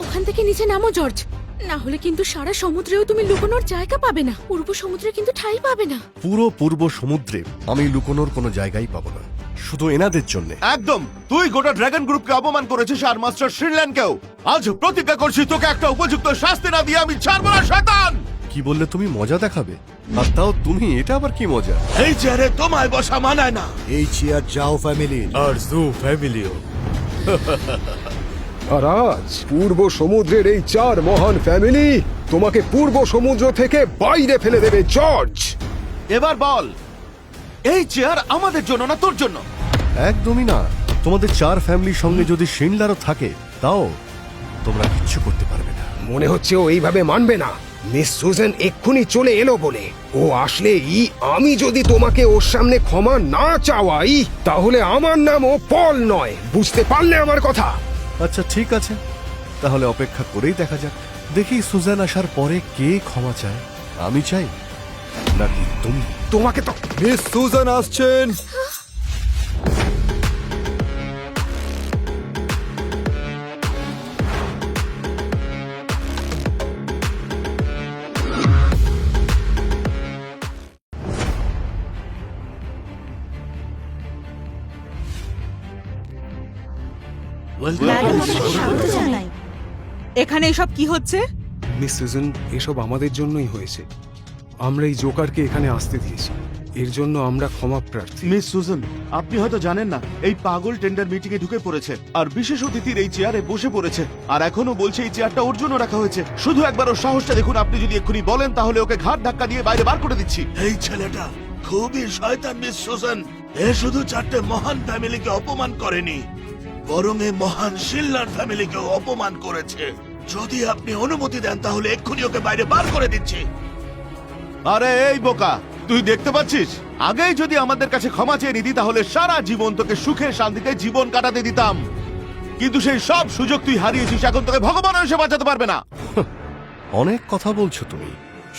ওখান থেকে নিচে নামো জর্জ, না হলে কিন্তু সারা সমুদ্রেও তুমি লুকোনোর জায়গা পাবে না। পূর্ব সমুদ্রে কিন্তু ঠাঁই পাবে না। পুরো পূর্ব সমুদ্রে আমি লুকোনোর কোনো জায়গাই পাবো না, শুধু এনাদের জন্য। একদম, তুই গোটা ড্রাগন গ্রুপকে অপমান করেছিস আর মাস্টার শ্রীল্যান্ডকেও। আজ প্রতিজ্ঞা করছি তোকে একটা উপযুক্ত শাস্তি না দিয়ে আমি ছাড়বো না শয়তান। কি বললে তুমি? মজা দেখাবে? আর তাও তুমি, এটা আবার কি মজা? এই চেয়ারে তোমায় বসা মানায় না। এই চেয়ার যাও ফ্যামিলি আর জু ফ্যামিলিও। আর আজ পূর্ব সমুদ্রের এই 4 মহান ফ্যামিলি তোমাকে পূর্ব সমুদ্র থেকে বাইরে ফেলে দেবে জর্জ। এবার বল, এই চেয়ার আমাদের জন্য না তোর জন্য? একদমই না। তোমাদের 4 ফ্যামিলির সঙ্গে যদি শিনলারও থাকে, তাও তোমরা কিচ্ছু করতে পারবে না। মনে হচ্ছে ও এইভাবে মানবে না। মিস সুজেন এক্ষুনি চলে এলো বলে। ও আসলেই আমি যদি তোমাকে ওর সামনে ক্ষমা না চাওয়াই, তাহলে আমার নামও পল নয়। বুঝতে পারলে আমার কথা? আচ্ছা ঠিক আছে, তাহলে অপেক্ষা করেই দেখা যাক। দেখি সুজান আসার পরে কে ক্ষমা চায়। আমি চাই নাকি তুমি? তোমাকে তো মিস সুজান আসছেন। এখানে এসব কি হচ্ছে? মিস সুজেন, এসব আমাদের জন্যই হয়েছে। আমরা এই জোকারকে এখানে আসতে দিয়েছি, এর জন্য আমরা ক্ষমা প্রার্থী। মিস সুজন, আপনি হয়তো জানেন না এই পাগল টেন্ডার মিটিং এ ঢুকে পড়েছে আর বিশেষ অতিথির এই চেয়ারে বসে পড়েছে, আর এখনো বলছে এই চেয়ারটা ওর জন্য রাখা হয়েছে। শুধু একবার ওর সাহসটা দেখুন। আপনি যদি এক্ষুনি বলেন তাহলে ওকে ঘাট ধাক্কা দিয়ে বাইরে বার করে দিচ্ছি। এই ছেলেটা খুবই শয়তান মিস সুসান। এ শুধু 4টে মহান ফ্যামিলিকে অপমান করেনি, বরং এ মহান শিল্লার ফ্যামিলিকেও অপমান করেছে। যদি আপনি অনুমতি দেন তাহলে এক্ষুনি ওকে বাইরে বার করে দিচ্ছি। আরে এই বোকা, তুই দেখতে পাচ্ছিস, আগেই যদি আমাদের কাছে ক্ষমা চেয়ে নিতি তাহলে সারা জীবন তোকে সুখে শান্তিতে জীবন কাটাতে দিতাম, কিন্তু সেই সব সুযোগ তুই হারিয়েছিস। এখন তোকে ভগবান এসে বাঁচাতে পারবে না। অনেক কথা বলছো তুমি।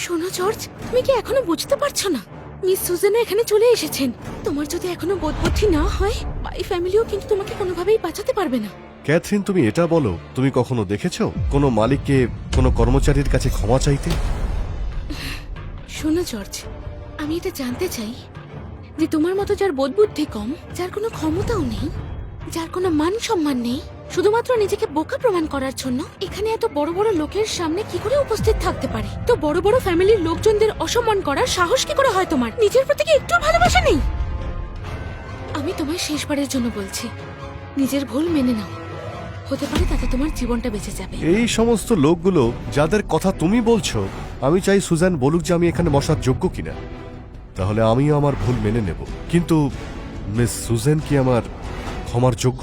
শোনো জর্জ, তুমি কি এখনো বুঝতে পারছো না? মিস সুজেনও এখানে চলে এসেছেন। তোমার যদি এখনো বোধবুদ্ধি না হয়, বাই ফ্যামিলিও কিন্তু তোমাকে কোনোভাবেই বাঁচাতে পারবে না। ক্যাথরিন, তুমি এটা বলো, তুমি কখনো দেখেছো কোনো মালিককে কোনো কর্মচারীর কাছে ক্ষমা চাইতে? শোনো জর্জ, আমি এটা জানতে চাই যে তোমার মতো যার বোধবুদ্ধি কম, যার কোনো ক্ষমতাও নেই, যার কোনো মান সম্মান নেই, শুধুমাত্র নিজেকে বোকা প্রমাণ করার জন্য এখানে এত বড় বড় লোকের সামনে কি করে উপস্থিত থাকতে পারে? তো বড় বড় ফ্যামিলির লোকজনদের অসম্মান করার সাহস কি করে হয় তোমার? নিজের প্রতি কি একটু ভালোবাসা নেই? আমি তোমায় শেষবারের জন্য বলছি, নিজের ভুল মেনে নাও। হতে পারে তাতে তোমার জীবনটা বেঁচে যাবে। এই সমস্ত লোকগুলো যাদের কথা তুমি বলছো, আমি চাই সুজান বলুক যে আমি এখানে বসার যোগ্য কিনা, তাহলে আমিও আমার ভুল মেনে নেব। কিন্তু মিস সুজান কি আমার ক্ষমার যোগ্য?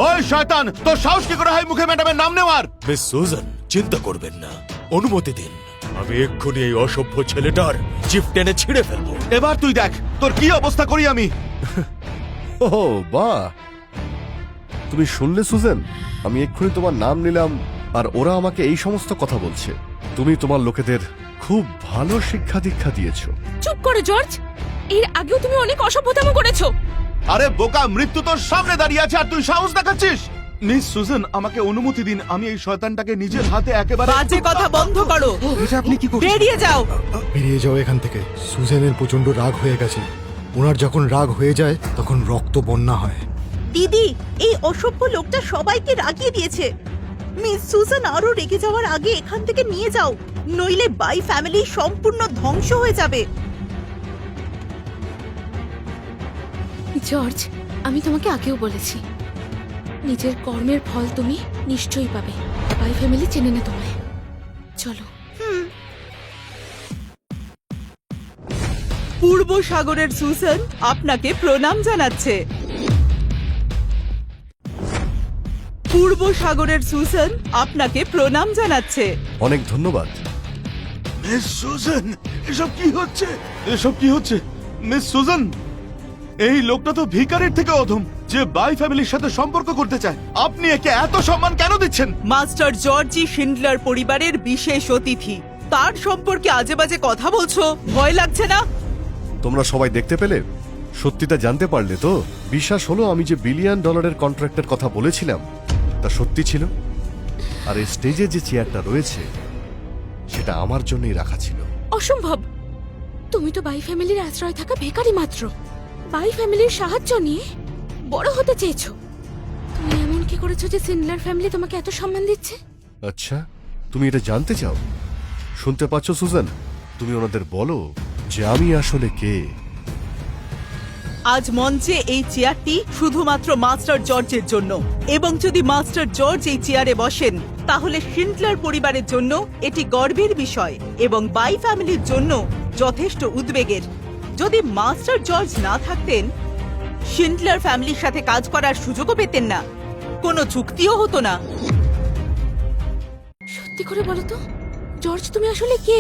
ওই শয়তান, তোর সাহস কি করে হয় মুখে ম্যাডামের নাম নেওয়ার? মিস সুজান, চিন্তা করবেন না, অনুমতি দিন। আমি এক্ষুনি এই অসভ্য ছেলেটার জিপ টেনে ছিঁড়ে ফেলবো। এবার তুই দেখ তোর কি অবস্থা করি আমি। ও বাহ, তুমি শুনলে সুজান? আমি এক্ষুনি তোমার নাম নিলাম আর ওরা আমাকে এই সমস্ত কথা বলছে। তুমি তোমার লোকেদের খুব ভালো শিক্ষা দীক্ষা দিয়েছো। চুপ করো জর্জ, এর আগেও তুমি অনেক অসভ্যতাম করেছো। আরে বোকা, মৃত্যু তোর সামনে দাঁড়িয়ে আছে আর তুই সাহস দেখাচ্ছিস? মিস সুজন, আমাকে অনুমতি দিন, আমি এই শয়তানটাকে নিজের হাতে একেবারে। বাজে কথা বন্ধ করো, এটা আপনি কি করছেন? বেরিয়ে যাও। বেরিয়ে যাও এখান থেকে। সুজেনের প্রচন্ড রাগ হয়ে গেছে। ওনার যখন রাগ হয়ে যায় তখন রক্ত বন্যা হয়। দিদি, এই অসভ্য লোকটা সবাইকে রাগিয়ে দিয়েছে। মিস সুজান আরো রেগে যাওয়ার আগে এখান থেকে নিয়ে যাও, নইলে বাই ফ্যামিলি সম্পূর্ণ ধ্বংস হয়ে যাবে। জর্জ, আমি তোমাকে আগেও বলেছি, নিজের কর্মের ফল তুমি নিশ্চয়ই পাবে। বাই ফ্যামিলি চেনে না তোমায়। চলো। পূর্ব সাগরের সুসান আপনাকে প্রণাম জানাচ্ছে। পূর্ব সাগরের সুসান আপনাকে প্রণাম জানাচ্ছে। অনেক ধন্যবাদ। মিস সুজান, এসব কি হচ্ছে? এসব কি হচ্ছে? মিস সুজন, এই লোকটা তো ভিখারির থেকে অধম, যে বাই ফ্যামিলির সাথে সম্পর্ক করতে চায়। আপনি একে এত সম্মান কেন দিচ্ছেন? মাস্টার জর্জি শিন্ডলার পরিবারের বিশেষ অতিথি, তার সম্পর্কে আজে বাজে কথা বলছো, ভয় লাগছে না? তোমরা সবাই দেখতে পেলে? সত্যিটা জানতে পারলে তো? বিশ্বাস হলো আমি যে $1 বিলিয়ন কন্ট্রাক্টের কথা বলেছিলাম, তা সত্যি ছিল। আর এই স্টেজে যে চেয়ারটা রয়েছে সেটা আমার জন্যই রাখা ছিল। অসম্ভব। তুমি তো বাই ফ্যামিলির আশ্রয় থাকা ভিখারি মাত্র। বাই ফ্যামিলির সাহায্য নিয়ে বড় হতে চেয়েছো। তুমি এমন কি করেছো যে সিন্ডলার ফ্যামিলি তোমাকে এত সম্মান দিচ্ছে? আচ্ছা, তুমি এটা জানতে চাও? শুনতে পাচ্ছ সুজান? তুমি ওনাদের বলো যে আমি আসলে কে। আজ মঞ্চে এই চেয়ারটি শুধুমাত্র মাস্টার জর্জের জন্য, এবং যদি মাস্টার জর্জ এই চেয়ারে বসেন তাহলে শিন্ডলার পরিবারের জন্য এটি গর্বের বিষয় এবং বাই ফ্যামিলির জন্য যথেষ্ট উদ্বেগের। যদি মাস্টার জর্জ না থাকতেন, শিন্ডলার ফ্যামিলির সাথে কাজ করার সুযোগও পেতেন না, কোনো চুক্তিও হতো না। সত্যি করে বলো তো, জর্জ তুমি আসলে কে?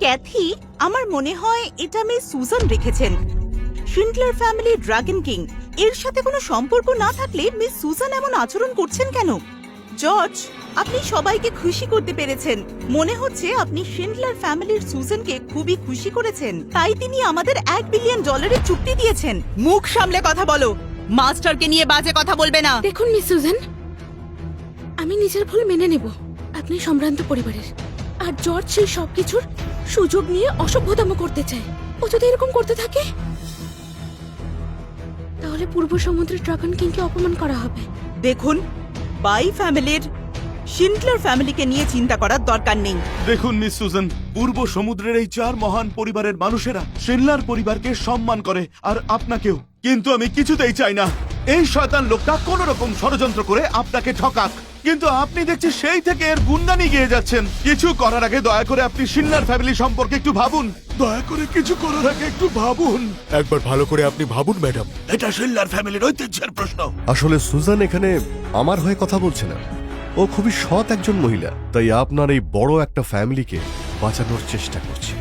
ক্যাথি, আমার মনে হয় এটা মিস সুজান রেখেছেন। শিন্ডলার ফ্যামিলি ড্রাগন কিং এর সাথে কোনো সম্পর্ক না থাকলে মিস সুজান এমন আচরণ করছেন কেন? জর্জ, আপনি সবাইকে খুশি করতে পেরেছেন। মনে হচ্ছে আপনি শিন্ডলার ফ্যামিলির সুজানকে খুবই খুশি করেছেন, তাই তিনি আমাদের $1 বিলিয়ন চুক্তি দিয়েছেন। মুখ সামলে কথা বলো, মাস্টারকে নিয়ে বাজে কথা বলবে না। দেখুন মিস সুজান, আমি নিজের ভুল মেনে নেব। আপনি সম্ভ্রান্ত পরিবারের, আর জর্জ সেই সবকিছুর সুযোগ নিয়ে অসভ্যতাম করতে চায়। ও যদি এরকম করতে থাকে তাহলে পূর্ব সমুদ্রের ড্রাগন কিংকে অপমান করা হবে। দেখুন, বাই ফ্যামিলির শিন্ডলার ফ্যামিলিকে নিয়ে চিন্তা করার দরকার নেই। দেখুন মিস সুজান, পূর্ব সমুদ্রের এই 4 মহান পরিবারের মানুষেরা শিনলার পরিবারকে সম্মান করে, আর আপনাকেও। কিন্তু আমি কিছুতেই চাই না এই শয়তান লোকটা কোন রকম ষড়যন্ত্র করে আপনাকে ঠকাক। কিন্তু আপনি দেখছি সেই থেকে এর গুণগানই গিয়ে যাচ্ছেন। কিছু করার আগে দয়া করে আপনি শিনলার ফ্যামিলি সম্পর্কে একটু ভাবুন। দয়া করে কিছু করার আগে একটু ভাবুন। একবার ভালো করে আপনি ভাবুন ম্যাডাম। এটা শিল্লার ফ্যামিলির ঐতিহ্যের প্রশ্ন। আসলে সুজান এখানে আমার হয়ে কথা বলছে না। ও খুবই সৎ একজন মহিলা, তাই আপনার এই বড় একটা ফ্যামিলিকে বাঁচানোর চেষ্টা করছে।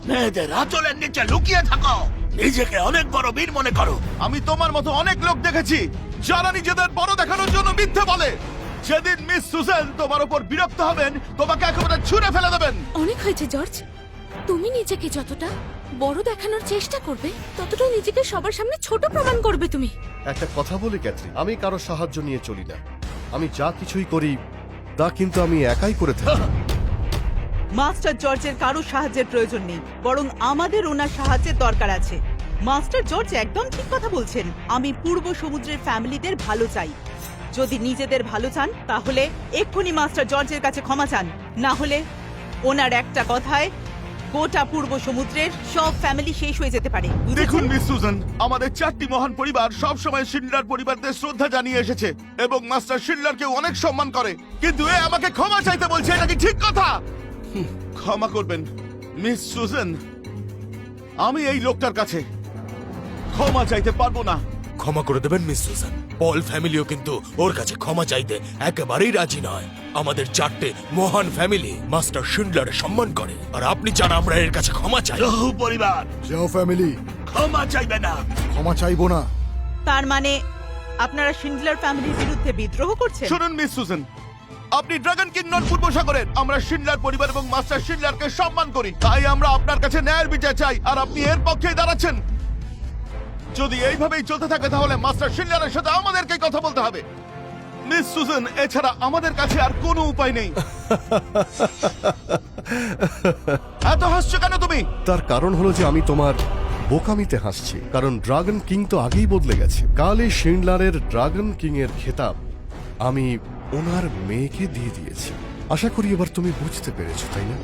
মেয়েদের আঁচলের নিচে লুকিয়ে থাকো, নিজেকে অনেক বড় বীর মনে করো। আমি তোমার মতো অনেক লোক দেখেছি যারা নিজেদের বড় দেখানোর জন্য মিথ্যে বলে। যেদিন মিস সুজান তোমার উপর বিরক্ত হবেন, তোমাকে একেবারে ছুঁড়ে ফেলে দেবেন। অনেক হয়েছে জর্জ। তুমি নিজেকে যতটা বড় দেখানোর চেষ্টা করবে, ততটাই নিজেকে সবার সামনে ছোট প্রমাণ করবে তুমি। একটা কথা বলি ক্যাথরি, আমি কারো সাহায্য নিয়ে চলি না। আমি যা কিছুই করি তা কিন্তু আমি একাই করে থাকি। মাস্টার জর্জের কারো সাহায্যের প্রয়োজন নেই, বরং আমাদের ওনার সাহায্যের দরকার আছে। মাস্টার জর্জ একদম ঠিক কথা বলছেন। আমি পূর্ব সমুদ্রের ফ্যামিলিদের ভালো চাই। যদি নিজেদের ভালো চান তাহলে এক্ষুনি মাস্টার জর্জের কাছে ক্ষমা চান, না হলে ওনার একটা কথায় গোটা পূর্ব সমুদ্রের সব ফ্যামিলি শেষ হয়ে যেতে পারে। বুঝেছেন? দেখুন মিস সুজান, আমাদের 4টি মহান পরিবার সব সময় শিনলার পরিবারদের শ্রদ্ধা জানিয়ে এসেছে এবং মাস্টার শিনলারকে অনেক সম্মান করে। কিন্তু এ আমাকে ক্ষমা চাইতে বলছে, এটা কি ঠিক কথা? ক্ষমা করবেন মিস সুজান, আমি এই লোকটার কাছে ক্ষমা চাইতে পারবো না। ক্ষমা করে দেবেন মিস সুজান। পল ফ্যামিলিও কিন্তু ওর কাছে ক্ষমা চাইতে একেবারেই রাজি নয়। আমাদের 4টে মহান ফ্যামিলি মাস্টার শিন্ডলারের সম্মান করে, আর আপনি চান আমরা এর কাছে ক্ষমা চাই। রহু পরিবার যাও ফ্যামিলি, ক্ষমা চাইবে না। ক্ষমা চাইবো না। তার মানে আপনারা শিন্ডলার ফ্যামিলির বিরুদ্ধে বিদ্রোহ করছেন? শুনুন মিস সুজান, আপনি ড্রাগন কিং নন পূর্ব সাগরের। আমরা শিনলার পরিবার এবং মাস্টার শিনলারকে সম্মান করি, তাই আমরা আপনার কাছে ন্যায়ের বিচার চাই, আর আপনি এর পক্ষেই দাঁড়াচ্ছেন। যদি এইভাবেই চলতে থাকে তাহলে মাস্টার শিনলারের সাথে আমাদেরকে কথা বলতে হবে। মিস সুজান, এছাড়া আমাদের কাছে আর কোনো উপায় নেই। এত হাসছো কেন তুমি? তার কারণ হলো যে আমি তোমার বোকামিতে হাসছি, কারণ ড্রাগন কিং তো আগেই বদলে গেছে। কালই শিনলারের ড্রাগন কিং এর খেতাব আমি ওনার মেয়েকে দিয়ে দিয়েছি। আশা করি এবার তুমি বুঝতে পেরেছো, তাই না?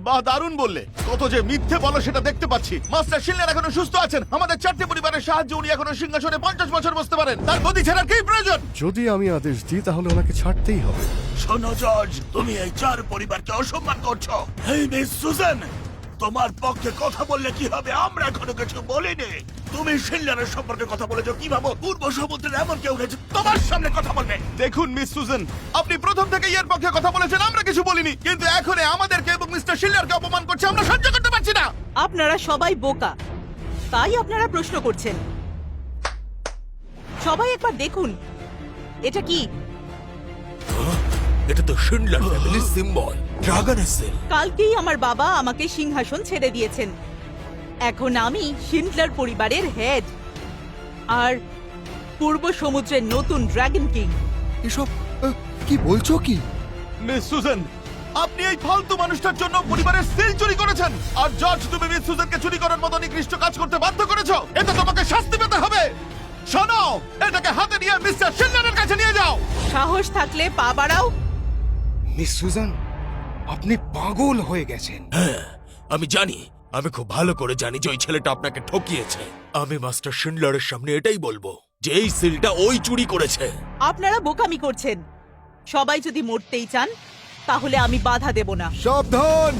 বা দারুণ বললে। কত যে মিথ্যে বলো সেটা দেখতে পাচ্ছি। মাস্টার শিনলার এখনো সুস্থ আছেন। আমাদের 4টি পরিবারের সাহায্যে উনি এখনো সিংহাসনে 50 বছর বসতে পারেন। তার গদি ছাড়ার কি প্রয়োজন? যদি আমি আদেশ দিই তাহলে ওনাকে ছাড়তেই হবে। শোনো জর্জ, তুমি এই 4 পরিবারকে অসম্মান করছো। হেই মিস সুজান, তোমার পক্ষে কথা বললে কি হবে? আমরা এখনো কিছু বলিনি। তুমি শিনলারের সম্পর্কে কথা বলেছো, কি ভাবো পূর্ব সমুদ্রের এমন কেউ রয়েছে তোমার সামনে কথা বলবে? দেখুন মিস সুজান, আপনি প্রথম থেকে এর পক্ষে কথা বলেছেন, আমরা কিছু বলিনি। কিন্তু এখন আমাদেরকে এবং মিস্টার শিনলারকে অপমান করছে, আমরা সহ্য করতে পারছি না। আপনারা সবাই বোকা, তাই আপনারা প্রশ্ন করছেন। সবাই একবার দেখুন, এটা কি? এটা তো শিন্ডলার ফ্যামিলির সিম্বল, ড্রাগনের সেল। কালকেই আমার বাবা আমাকে সিংহাসন ছেড়ে দিয়েছেন। এখন আমি শিন্ডলার পরিবারের হেড আর পূর্ব সমুদ্রের নতুন ড্রাগন কিং। এসব কি বলছো কি? মিস সুজেন, আপনি এই ফালতু মানুষটার জন্য পরিবারের সিল চুরি করেছেন, আর জর্জ তুমি মিস সুজেনকে চুরি করার মতো নিকৃষ্ট কাজ করতে বাধ্য করেছো। এতে তোমাকে শাস্তি পেতে হবে। শোনো, এটাকে হাতে নিয়ে মিস্টার শিন্ডলারের কাছে নিয়ে যাও। সাহস থাকলে পা বাড়াও। মিস সুজান, আপনি পাগল হয়ে গেছেন। হ্যাঁ, আমি জানি, আমি খুব ভালো করে জানি যে ওই ছেলেটা আপনাকে ঠকিয়েছে। আমি মাস্টার শিন্ডলারের সামনে এটাই বলবো যে এই সিলটা ওই চুরি করেছে। আপনারা বোকামি করছেন। সবাই যদি মরতেই চান তাহলে আমি বাধা দেব না। সাবধান!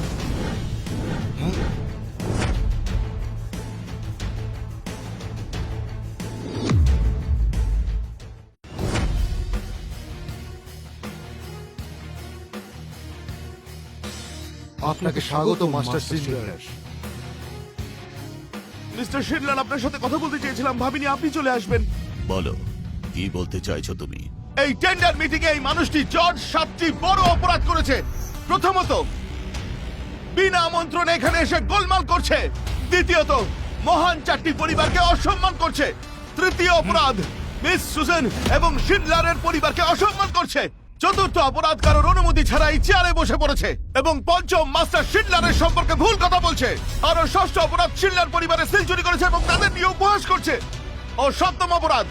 আপনাকে স্বাগত মাস্টার সিন্ডলার। মিস্টার শিন্ডলার, আপনার সাথে কথা বলতে চেয়েছিলাম, ভাবিনি আপনি চলে আসবেন। বলো, কি বলতে চাইছো তুমি? এই টেন্ডার মিটিং এ এই মানুষটি জর্জ 7টি বড় অপরাধ করেছে। প্রথমত, বিনা আমন্ত্রণে এখানে এসে গোলমাল করছে। দ্বিতীয়ত, মহান 4টি পরিবারকে অসম্মান করছে। তৃতীয় অপরাধ, মিস সুজেন এবং শিন্ডলারের পরিবারকে অসম্মান করছে। চতুর্থ অপরাধ, কারোর অনুমতি ছাড়াই চেয়ারে বসে পড়েছে। এবং পঞ্চম, মাস্টার শিন্ডলারের সম্পর্কে ভুল কথা বলছে। আর ওর ষষ্ঠ অপরাধ, শিন্ডলার পরিবারের সিল চুরি করেছে এবং তাদের নিয়ে উপহাস করছে। ও সপ্তম অপরাধ,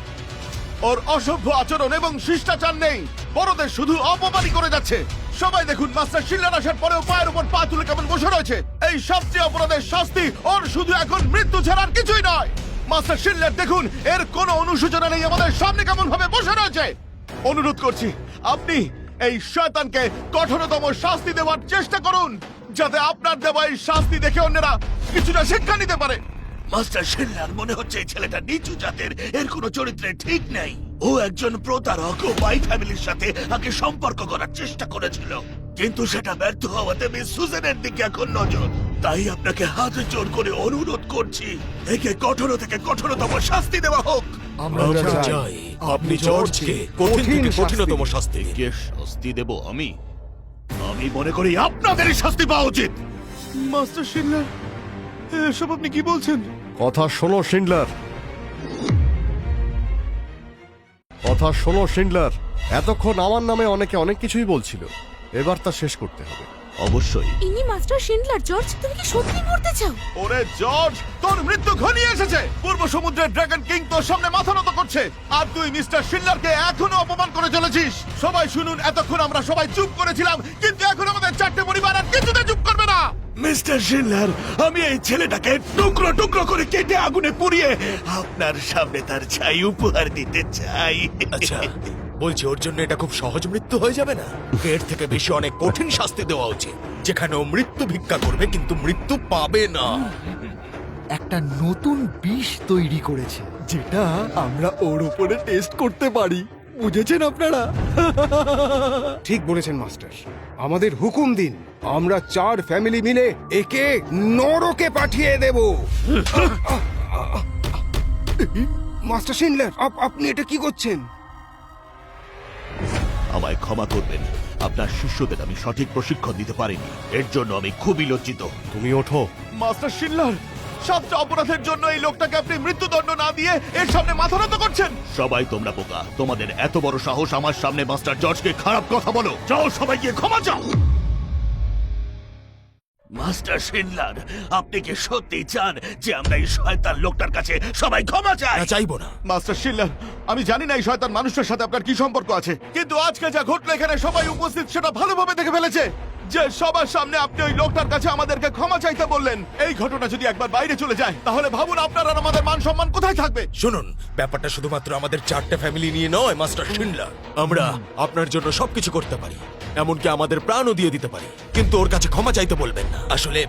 ওর অসভ্য আচরণ এবং শিষ্টাচার নেই, বড়দের শুধু অপমানই করে যাচ্ছে। সবাই দেখুন, মাস্টার শিন্ডলার আসার পরেও পায়ের উপর পা তুলে কেমন বসে রয়েছে। এই 7টি অপরাধের শাস্তি ওর শুধু এখন মৃত্যু ছাড়ার কিছুই নয়। মাস্টার শিন্ডলার দেখুন, এর কোনো অনুশোচনা নেই, আমাদের সামনে কেমন ভাবে বসে রয়েছে। অনুরোধ করছি, আপনি এই শয়তানকে কঠোরতম শাস্তি দেওয়ার চেষ্টা করুন, যাতে আপনার দেওয়া এই শাস্তি দেখে অন্যরা কিছুটা শিক্ষা নিতে পারে। মাস্টার শিন্ডলার, মনে হচ্ছে এই ছেলেটা নিচু জাতের, এর কোনো চরিত্রে ঠিক নেই। ও একজন প্রতারক ও বাই ফ্যামিলির সাথে আগে সম্পর্ক করার চেষ্টা করেছিল, কিন্তু সেটা ব্যর্থ হওয়াতে মিস সুজেনের দিকে এখন নজর। তাই আপনাকে হাত জোর করে অনুরোধ করছি, একে কঠোর থেকে কঠোরতম শাস্তি দেওয়া হোক। আমরা চাই আপনি জর্জকে কঠিন থেকে কঠিনতম শাস্তি দিন। কে শাস্তি দেব আমি? আমি মনে করি আপনাদেরই শাস্তি পাওয়া উচিত। মাস্টার শিন্ডলার, এসব আপনি কি বলছেন? কথা শোনো শিন্ডলার, কথা শোনো শিন্ডলার। এতক্ষণ আমার নামে অনেকে অনেক কিছুই বলছিল, এবার তা শেষ করতে হবে। অবশ্যই। ইনি মাস্টার শিন্ডলার। জর্জ, তুমি কি সত্যি মরতে চাও? ওরে জর্জ, তোর মৃত্যু ঘনিয়ে এসেছে। পূর্ব সমুদ্রের ড্রাগন কিং তোর সামনে মাথা নত করছে, আর তুই মিস্টার শিন্ডলারকে এখনো অপমান করে চলেছিস। সবাই শুনুন, এতক্ষণ আমরা সবাই চুপ করেছিলাম, কিন্তু এখন আমাদের 4টে পরিবার আর কিছুতে চুপ করবে না। মিস্টার শিন্ডলার, আমি এই ছেলেটাকে টুকরো টুকরো করে কেটে আগুনে পুড়িয়ে আপনার সামনে তার ছাই উপহার দিতে চাই। আচ্ছা, বলছি ওর জন্য এটা খুব সহজ মৃত্যু হয়ে যাবে না? এর থেকে বেশি অনেক কঠিন শাস্তি দেওয়া উচিত, যেখানে ও মৃত্যু ভিক্ষা করবে কিন্তু মৃত্যু পাবে না। একটা নতুন বিষ তৈরি করেছে, যেটা আমরা ওর উপরে টেস্ট করতে পারি। বুঝেছেন আপনারা? ঠিক বলেছেন মাস্টার, আমাদের হুকুম দিন, আমরা 4 ফ্যামিলি মিলে একে নরকে পাঠিয়ে দেব। মাস্টার শিন্ডলার, আপনি এটা কি করছেন? আমায় ক্ষমা করবেন, আপনার শিষ্যদের আমি সঠিক প্রশিক্ষণ দিতে পারিনি, এর জন্য আমি খুবই লজ্জিত। তুমি ওঠো। মাস্টার শিন্ডলার, 7টা অপরাধের জন্য এই লোকটাকে আপনি মৃত্যুদণ্ড না দিয়ে এর সামনে মাথা নত করছেন। সবাই তোমরা বোকা, তোমাদের এত বড় সাহস আমার সামনে মাস্টার জর্জকে খারাপ কথা বলো। যাও, সবাই গিয়ে ক্ষমা চাও। মাস্টার শিন্ডলার, আপনি কি সত্যি চান যে আমরা এই শয়তান লোকটার কাছে সবাই ক্ষমা চাই? না, চাইবো না। মাস্টার শিন্ডলার, আমি জানি না এই শয়তান মানুষটার সাথে আপনার কি সম্পর্ক আছে, কিন্তু আজকে যা ঘটলো এখানে সবাই উপস্থিত সেটা ভালোভাবে দেখে ফেলেছে যে সবার সামনে আপনি ওই লোকটার কাছে আমাদেরকে ক্ষমা চাইতে বললেন। এই ঘটনা যদি একবার বাইরে চলে যায়, তাহলে ভাবুন আপনার আর আমাদের মান সম্মান কোথায় থাকবে। শুনুন, ব্যাপারটা শুধুমাত্র আমাদের 4টে ফ্যামিলি নিয়ে নয় মাস্টার শিন্ডলার। আমরা আপনার জন্য সবকিছু করতে পারি, এমনকি আমাদের প্রাণও দিয়ে দিতে পারি, কিন্তু ওর কাছে ক্ষমা চাইতে বলবেন না। আসলে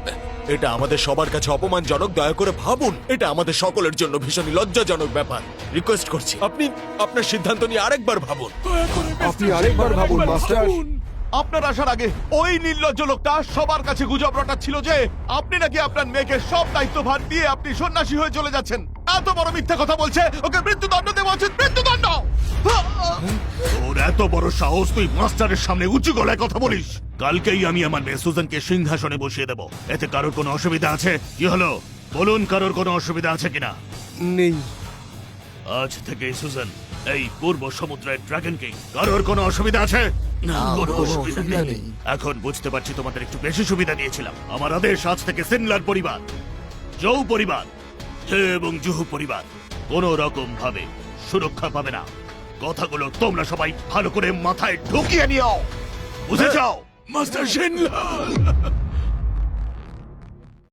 এটা আমাদের সবার কাছে অপমানজনক। দয়া করে ভাবুন, এটা আমাদের সকলের জন্য ভীষণই লজ্জাজনক ব্যাপার। রিকোয়েস্ট করছি, আপনি আপনার সিদ্ধান্ত নিয়ে আরেকবার ভাবুন। আপনি আরেকবার ভাবুন মাস্টার। আপনার আসার আগে ওই নির্লজ্জ লোকটা সবার কাছে গুজব রটাচ্ছিল যে আপনি নাকি আপনার মেয়েকে সব দায়িত্বভার দিয়ে আপনি সন্ন্যাসী হয়ে চলে যাচ্ছেন। এত বড় মিথ্যা কথা বলছে, ওকে মৃত্যুদণ্ড দেওয়া উচিত, মৃত্যুদণ্ড। তোর এত বড় সাহস, তুই মাস্টারের সামনে উঁচু গলায় কথা বলিস? কালকেই আমি আমার মেয়ে সুজানকে সিংহাসনে বসিয়ে দেব, এতে কারোর কোনো অসুবিধা আছে? কি হলো? বলুন কারোর কোনো অসুবিধা আছে কিনা? নেই। আজ থেকে সুজান এই পূর্ব সমুদ্রের ড্রাগন কিং। কারোর কোনো অসুবিধা আছে? না, কোনো অসুবিধা নেই। এখন বুঝতে পারছি তোমাদের একটু বেশি সুবিধা দিয়েছিলাম। আমার আদেশ, আজ থেকে সিনলার পরিবার, জৌ পরিবার এবং জুহু পরিবার কোনো রকম ভাবে সুরক্ষা পাবে না। কথাগুলো তোমরা সবাই ভালো করে মাথায় ঢুকিয়ে নিও, বুঝেছো? মাস্টার শিনলার